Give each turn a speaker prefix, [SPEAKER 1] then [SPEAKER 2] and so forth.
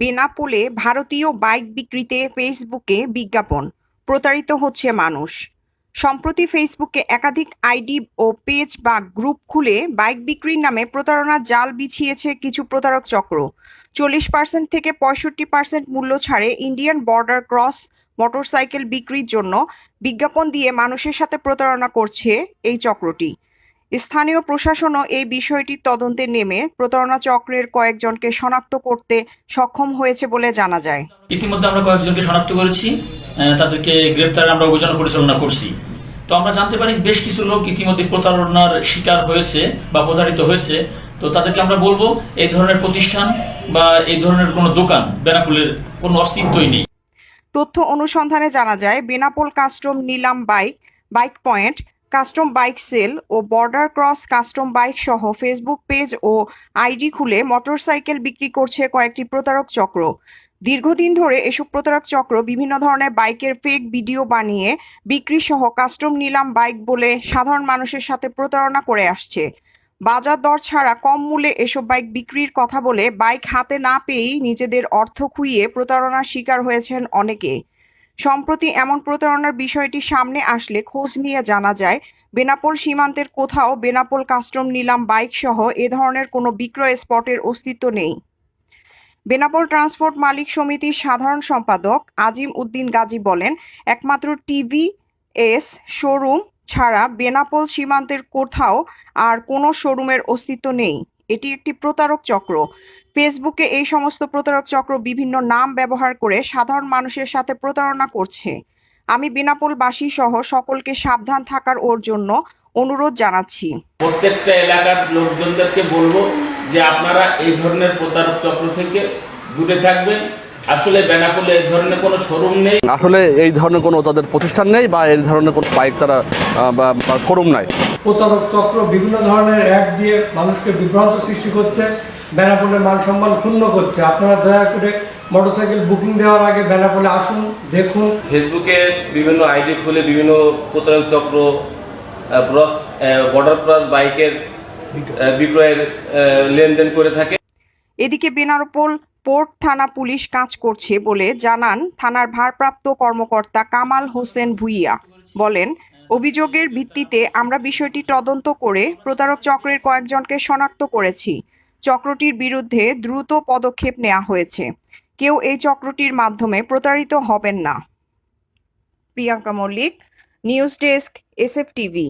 [SPEAKER 1] বেনাপোলে ভারতীয় বাইক বিক্রিতে ফেসবুকে বিজ্ঞাপন, প্রতারিত হচ্ছে মানুষ। সম্প্রতি ফেসবুকে একাধিক আইডি ও পেজ বা গ্রুপ খুলে বাইক বিক্রির নামে প্রতারণার জাল বিছিয়েছে কিছু প্রতারক চক্র। 40% থেকে 65% মূল্য ছাড়ে ইন্ডিয়ান বর্ডার ক্রস মোটরসাইকেল বিক্রির জন্য বিজ্ঞাপন দিয়ে মানুষের সাথে প্রতারণা করছে এই চক্রটি। স্থানীয় প্রশাসনও এই বিষয়টির তদন্তে নেমে প্রতারণা চক্রের কয়েকজনকে শনাক্ত করতে সক্ষম হয়েছে বলে জানা যায়।
[SPEAKER 2] ইতিমধ্যে আমরা কয়েকজনকে শনাক্ত করেছি, তাদেরকে গ্রেপ্তারে আমরা অভিযান পরিচালনা করছি। তো আমরা জানতে পারি বেশ কিছু লোক ইতিমধ্যে প্রতারণার শিকার হয়েছে বা প্রতারিত হয়েছে। তো তাদেরকে আমরা বলবো এই ধরনের প্রতিষ্ঠান বা এই ধরনের কোনো দোকান বেনাপোলের কোনো অস্তিত্বই নেই।
[SPEAKER 1] তথ্য অনুসন্ধানে জানা যায় বেনাপোল কাস্টম নিলাম bike point, custom bike sale ও বর্ডার ক্রস কাস্টম বাইক সহ ফেসবুক পেজ ও আইডি খুলে মোটরসাইকেল বিক্রি করছে কয়েকটি প্রতারক চক্র। দীর্ঘদিন ধরে এসব প্রতারক চক্র বিভিন্ন ধরনের বাইকের ফেক ভিডিও বানিয়ে বিক্রি সহ কাস্টম নিলাম বাইক বলে সাধারণ মানুষের সাথে প্রতারণা করে আসছে। বাজার দর ছাড়া কম মূল্যে এসব বাইক বিক্রির কথা বলে বাইক হাতে না পেয়েই নিজেদের অর্থ খুইয়ে প্রতারণার শিকার হয়েছেন অনেকে। সম্প্রতি এমন প্রতারণার বিষয়টি সামনে আসলে খোঁজ নিয়ে জানা যায় বেনাপোল সীমান্তের কোথাও বেনাপোল কাস্টম নিলাম বাইক সহ এ ধরনের কোনো বিক্রয় স্পটের অস্তিত্ব নেই। বেনাপোল ট্রান্সপোর্ট মালিক সমিতির সাধারণ সম্পাদক আজিম উদ্দিন গাজী বলেন, একমাত্র টিভিএস শোরুম ছাড়া বেনাপোল সীমান্তের কোথাও আর কোনো শোরুমের অস্তিত্ব নেই। এটি একটি প্রতারক চক্র। ফেসবুকে এই সমস্ত প্রতারক চক্র বিভিন্ন নাম ব্যবহার করে সাধারণ মানুষের সাথে প্রতারণা করছে। আমি বেনাপোলবাসী সহ সকলকে সাবধান থাকার ওর জন্য অনুরোধ জানাচ্ছি।
[SPEAKER 3] প্রত্যেকটা এলাকার লোকজনদেরকে বলবো যে আপনারা এই ধরনের প্রতারক চক্র থেকে দূরে থাকবেন। আসলে বেনাপোলে এই ধরনের কোনো শোরুম নেই,
[SPEAKER 4] আসলে এই ধরনের কোনো তাদের প্রতিষ্ঠান নেই বা এই ধরনের কোনো বাইক তারা বা শোরুম নাই।
[SPEAKER 5] প্রতারক চক্র বিভিন্ন ধরনের অ্যাড দিয়ে মানুষকে বিভ্রান্ত সৃষ্টি করছে, বেনাপোলের মান সম্মান ক্ষুণ্ণ করছে। আপনারা দয়া করে মোটরসাইকেল বুকিং দেওয়ার আগে বেনাপোলে আসুন, দেখুন।
[SPEAKER 6] ফেসবুকে বিভিন্ন আইডি খুলে বিভিন্ন প্রতারক চক্র বর্ডার ক্রস বাইকের বিক্রয়ের লেনদেন করে থাকে।
[SPEAKER 1] এদিকে বেনাপোল পোর্ট থানা পুলিশ কাজ করছে বলে জানান থানার ভারপ্রাপ্ত কর্মকর্তা কামাল হোসেন ভুইয়া। বলেন, অভিযোগের ভিত্তিতে আমরা বিষয়টি তদন্ত করে প্রতারক চক্রের কয়েকজনকে শনাক্ত করেছি। চক্রটির বিরুদ্ধে দ্রুত পদক্ষেপ নেওয়া হয়েছে। কেউ এই চক্রটির মাধ্যমে প্রতারিত হবেন না। Priyanka Mallick, news desk, SF TV.